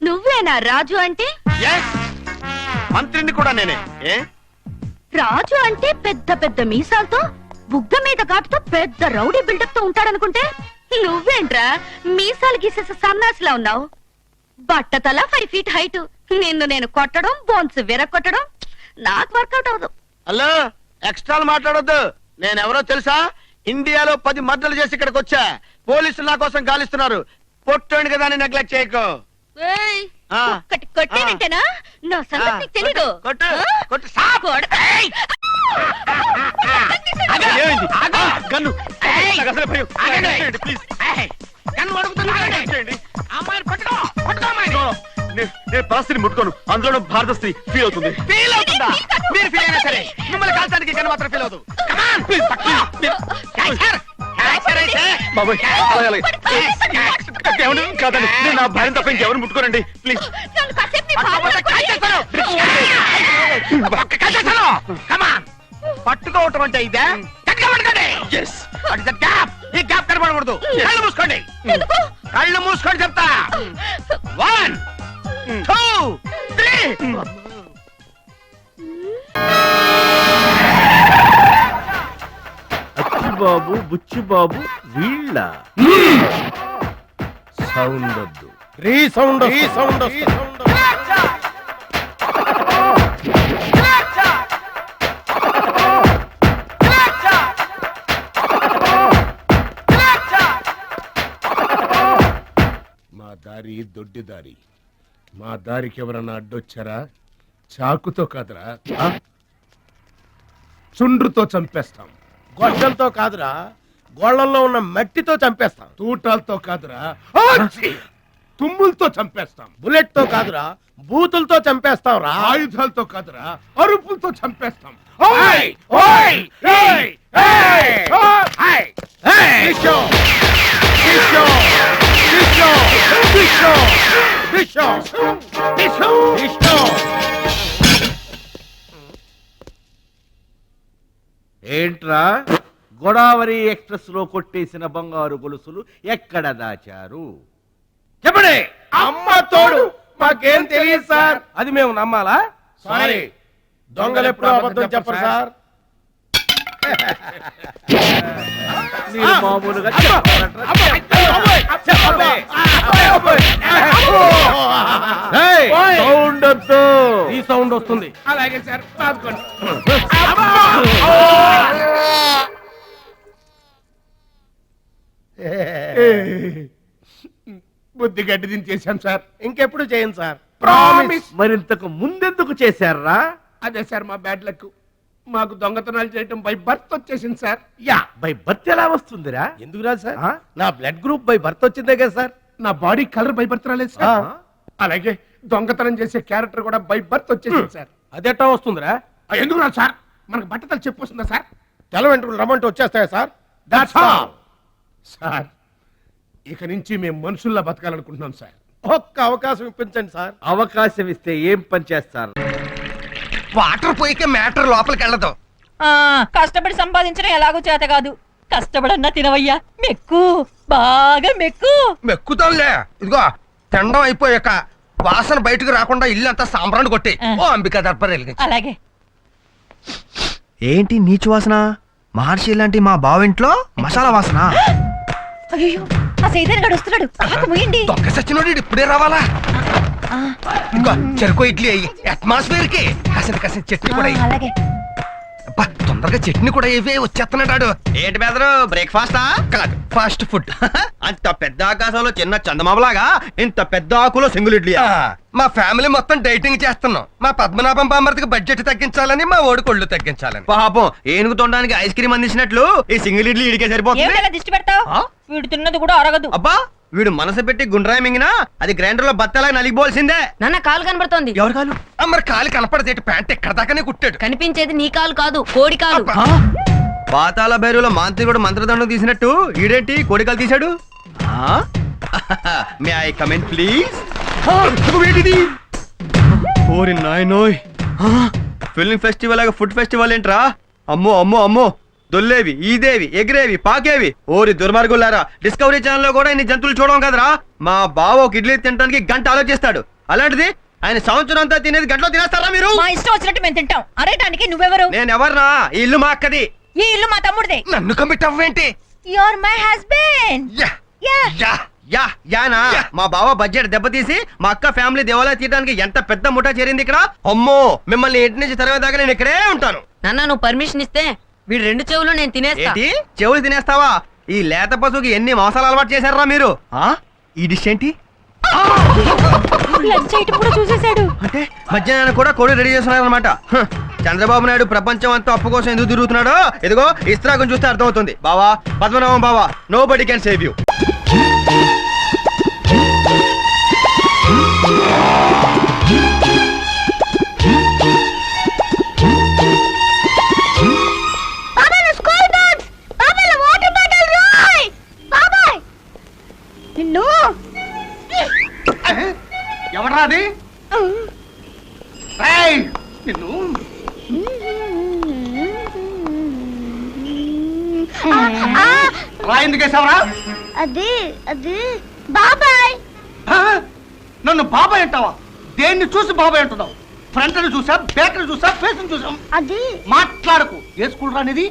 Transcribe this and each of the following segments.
నువ్వేనా రాజు అంటే? మంత్రిని కూడా నేనే. రాజు అంటే పెద్ద పెద్ద మీసాలతో, బుగ్గ మీద ఘాటుతో పెద్ద రౌడీ బిల్డప్ తో ఉంటాడనుకుంటే నువ్వేంట్రా మీసాలు గీసేసే సన్నాసిలా ఉన్నావు. బట్టతల 5 feet హైట్. నిన్ను నేను కొట్టడం, బోన్స్ విరగొట్టడం నాకు వర్కౌట్ అవదు. హలో, ఎక్స్ట్రాలు మాట్లాడొద్దు. నేనెవరో తెలుసా? ఇండియాలో 10 మర్డర్లు చేసి ఇక్కడికి వచ్చా. పోలీసులు నా కోసం గాలిస్తున్నారు. పొట్టండి కదా అని నెగ్లెక్ట్ చేయకు. కొట్టేనంటేనా? నా సంగతి నీకు తెలీదు. నేను పరిస్థితిని ముట్టుకోను. అందులో భారత స్త్రీ ఫీల్ అవుతుంది. ఫీల్ అవుతుందా? మీరు ఫీల్ అయినా సరే మిమ్మల్ని కాల్చడానికి గన్ను మాత్రం ఫీల్ అవుతుంది. కాదండి, నేను నా భార్య తప్ప ఇంకెవరు ముట్టుకోరండి ప్లీజ్. పట్టుకోవటం అంటే ఇదే. ఈ గ్యాప్ కనబడకూడదు. కళ్ళు మూసుకోండి, కళ్ళు మూసుకోండి చెప్తా. 1 2 3. బాబు బుచ్చిబాబు వీళ్ళ సౌండ్ వద్దు. మా దారి దొడ్డి దారి. మా దారికి ఎవరన్నా అడ్డొచ్చారా చాకుతో కాదురా చుండ్రుతో చంపేస్తాం. గొడ్డలతో కాదురా, గోళ్లలో ఉన్న మట్టితో చంపేస్తాం. తూటాలతో కాదురా, తుమ్ములతో చంపేస్తాం. బుల్లెట్ తో కాదురా, బూతులతో చంపేస్తాం. ఆయుధాలతో కాదురా, అరుపులతో చంపేస్తాం. ఏంట్రా గోదావరి ఎక్స్ప్రెస్ లో కొట్టేసిన బంగారు గొలుసులు ఎక్కడ దాచారు? చెప్పండి. అమ్మ తోడు, మాకేం తెలియదు సార్. అది మేము నమ్మాలా? సారీ, దొంగలు ఎప్పుడు అబద్ధం చెప్పరు సార్. మీరు మామూలుగా సౌండ్ వద్దు. ఈ సౌండ్ వస్తుంది. అలాగే సార్. బుద్ధి గడ్డి దించేశాం సార్. ఇంకెప్పుడు చేయం సార్. ప్రామిస్. మరింతకు ముందెందుకు చేశారా? అదే సార్ మా బ్యాడ్ లక్. మాకు దొంగతనాలు చేయటం బై బర్త్ వచ్చేసింది సార్. యా, బై బర్త్ ఎలా వస్తుందిరా? ఎందుకు రాదు సార్? నా బ్లడ్ గ్రూప్ బై బర్త్ వచ్చిందే కదా సార్. నా బాడీ కలర్ బై బర్త్ రాలేదు సార్. అలాగే దొంగతనం చేసే క్యారెక్టర్ కూడా బై బర్త్ వచ్చేసింది సార్. అదెట్టా వస్తుందిరా? ఎందుకు రాదు సార్? మనకు బట్టతలు చెప్పు వస్తుందా సార్? తెల వెంట్రులు రమ్మంటే వచ్చేస్తాయా సార్? That's all sir. ఇక నుంచి మేము మనుషుల్లా బతకాలనుకుంటున్నాం సార్. ఒక్క అవకాశం ఇప్పించండి సార్. అవకాశం ఇస్తే ఏం పని చేస్తారు? వాటర్ పోయికే మ్యాటర్ లోపలికి వెళ్ళదు. కష్టపడి సంపాదించడం ఎలాగో చేత కాదు. కష్టపడన్నా తినవయ్యా. మెక్కు, బాగా మెక్కు. మెక్కుతాంలే. ఇదిగో తిండం అయిపోయాక వాసన బయటకు రాకుండా ఇల్లు అంతా సాంబ్రాన్ని కొట్టి ఓ అంబికా దర్బార్ వెలిగించు. అలాగే. ఏంటి నీచు వాసన? మహర్షి లాంటి మా బావింట్లో మసాలా వాసన. అయ్యో, ఆ సైదన్ గడు వస్తున్నాడు. ముయ్యండి. దొంగ సచ్చినోడు ఇప్పుడే రావాలా? ఇంకా చెరుకు ఇడ్లీ అయ్యి అట్మాస్ఫియర్ కి కాసిన చట్నీ కూడా అలాగే. తొందరగా చట్నీ కూడా ఇవే వచ్చేస్తున్నాడు. ఏంటి బెదరు, బ్రేక్ఫాస్టా? కాదు, ఫాస్ట్ ఫుడ్. అంత పెద్ద ఆకాశంలో చిన్న చందమామలాగా ఇంత పెద్ద ఆకులో సింగిల్ ఇడ్లీ. మా ఫ్యామిలీ మొత్తం డైటింగ్ చేస్తున్నాం. మా పద్మనాభం బామ్మర్తికి బడ్జెట్ తగ్గించాలని, మా ఓడి కొళ్ళు తగ్గించాలని. పాపం ఏనుగు తొండానికి ఐస్ క్రీమ్ అందించినట్లు ఈ సింగిల్ ఇడ్లీ ఇడికే సరిపోతుంది. ఏమిటలా దిష్టి పెడతావు? వీడు తిన్నది కూడా అరగదు. అబ్బా, వీడు మనసు పెట్టి గుండ్రాయి మింగినా అది గ్రైండర్ లో బత్తలా నలిగిపోవాల్సిందే. నాన్న కాలు కనబడుతోంది. ఎవరు కాలు? మరి కాలు కనపడదేటి? ప్యాంట్ ఎక్కడ దాకానే కుట్టాడు. కనిపించేది నీ కాలు కాదు, కోడి కాలు. పాతాల భైరులో మాంత్రికుడు మంత్రదండం తీసినట్టు ఈడేంటి కోడికలు తీశాడు? May I comment please? ఓరి నాయనోయ్, ఫిల్మ్ ఫెస్టివల్ లాగా ఫుడ్ ఫెస్టివల్ ఏంట్రా? అమ్మో అమ్మో అమ్మో, దొల్లేవి, ఈదేవి, ఎగిరేవి, పాకేవి. ఓరి దుర్మార్గులారా, డిస్కవరీ ఛానల్ లో కూడా ఇన్ని జంతువులు చూడడం కదరా. మా బావ ఒక ఇడ్లీ తినడానికి గంట ఆలోచిస్తాడు, అలాంటిది ఆయన సంవత్సరం అంతా తినేది గంటలో తినేస్తారా మీరు? మా ఇష్టం వచ్చినట్టు మేము తింటాం. అరేటానికి నువ్వెవరు? నేను ఎవర్నా? ఈ ఇల్లు మా అక్కది. ఈ ఇల్లు మా తమ్ముడిదే. నన్ను కమిట్ అవ్వేంటి? You're my husband. యానా మా బావ బడ్జెట్ దెబ్బతీసి మా అక్క ఫ్యామిలీ దేవాలయం తీయడానికి ఎంత పెద్ద ముఠా చేరింది ఇక్కడ. అమ్మో, మిమ్మల్ని ఇంటి నుంచి తరవేదాకా నేను ఇక్కడే ఉంటాను. నాన్న నువ్వు పర్మిషన్ ఇస్తే వీడు 2 చెవులు నేను తినేస్తా. ఏంటి చెవులు తినేస్తావా? ఈ లేత పశువుకి ఎన్ని మాసాలు అలవాటు చేశారా మీరు? ఈ డిష్ ఏంటి లంచ్ ఐటమ్ కూడా చూసేశాడు. అంటే మధ్యాహ్నం కూడా కోడి రెడీ చేస్తున్నారనమాట. చంద్రబాబు నాయుడు ప్రపంచం అంతా అప్పు కోసం ఎందుకు తిరుగుతున్నాడో ఇదిగో ఇస్త్రాగం చూస్తే అర్థమవుతుంది. బావా పద్మనాభం బావా, nobody can save you. ఎవడ్రా అది? రేయ్, నిన్ను రా, ఎందుకు వేసావరా? అది అది బాబాయ్. నన్ను బాబాయ్ అంటావా? దేన్ని చూసి బాబాయ్ అంటున్నావు? ఫ్రంట్ ని చూసా, బ్యాక్ ని చూసా, ఫేస్ ని చూసాం. అది మాట్లాడకు. ఏ స్కూల్ రానిది?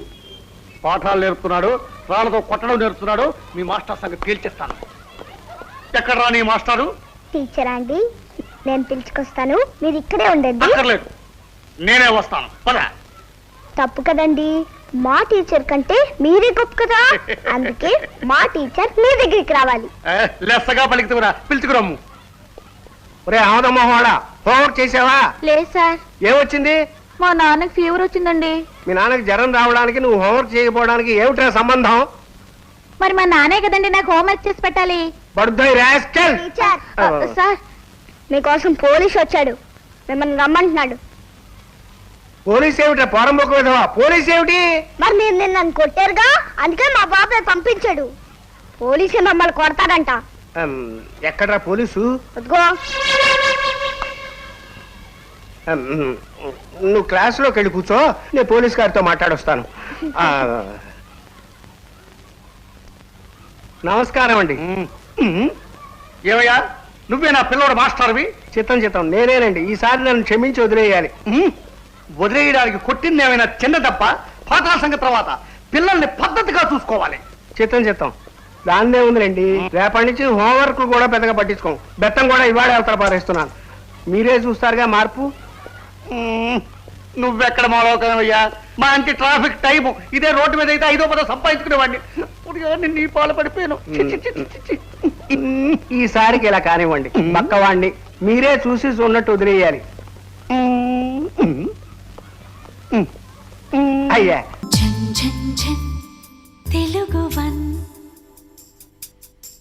పాఠాలు నేర్పుతున్నాడు, రాళ్ళతో కొట్టడం నేర్పుతున్నాడు. మీ మాస్టర్ సంగతి తేల్చేస్తాను. ఎక్కడ రా నీ మాస్టారు? టీచర్ అండి, నేను పిలుచుకొస్తాను, మీరు ఇక్కడే ఉండండి. అక్కర్లేదు, నేనే వస్తాను. పద. తప్పు కదండి, మా టీచర్ కంటే మీరే గొప్ప కదా. అందుకే మా టీచర్ మీ దగ్గరికి రావాలి. లెస్సగా పలికితురా, పిలుచుకురమ్ము. ఒరే ఆమదమ్మవాడా, హోంవర్క్ చేసావా? లేదు సార్. ఏమొచ్చింది? మా నాన్నకి ఫీవర్ వచ్చిందండి. మీ నాన్నకి జ్వరం రావడానికి నువ్వు హోంవర్క్ చేయకపోవడానికి ఏమిటా సంబంధం? మరి మా నాన్నే కదండి నాకు హోంవర్క్ చేసి పెట్టాలి. బడుద్దాయి రాస్కెల్. టీచర్, సార్ మీకోసం పోలీస్ వచ్చాడు, మిమ్మల్ని రమ్మంటున్నాడు. పోలీస్ ఏమిటా? పోరంబోకు విధవా, పోలీస్ ఏమిటి? మరి మీరు నిన్న నన్ను కొట్టారుగా, అందుకే మా బాబాయ్ పంపించాడు. పోలీసే మమ్మల్ని కొడతాడంట. ఎక్కడ్రా పోలీసు? అదిగో. నువ్వు క్లాసులోకి వెళ్ళి కూర్చో, నేను పోలీస్ గారితో మాట్లాడొస్తాను. నమస్కారం అండి. ఏమయ్యా, నువ్వే నా పిల్లోడు మాస్టర్వి? చిత్తం చిత్తం నేనేనండి. ఈసారి నన్ను క్షమించి వదిలేయాలి. వదిలేయడానికి కొట్టింది ఏమైనా చిన్న తప్ప? పాఠాల సంగతి తర్వాత పిల్లల్ని పద్ధతిగా చూసుకోవాలి. చిత్తం చిత్తం దాన్నే ఉందిలేండి. రేపటి నుంచి హోంవర్క్ కూడా పెద్దగా పట్టించుకోం. బెత్తం కూడా ఇవాళే అవతల పారేస్తున్నాను. మీరే చూస్తారుగా మార్పు. నువ్వెక్కడ మాలోకనయ్యా? మా అంటి ట్రాఫిక్ టైము ఇదే రోడ్డు మీద అయితే 5వ 10వ సంపాదించుకునేవాడిని. నీ పాలు పడిపోయాను. ఈసారికి ఇలా కానివ్వండి, పక్కవాణ్ణి మీరే చూసి చూన్నట్టు వదిలేయాలి. అయ్యా తెలుగు 1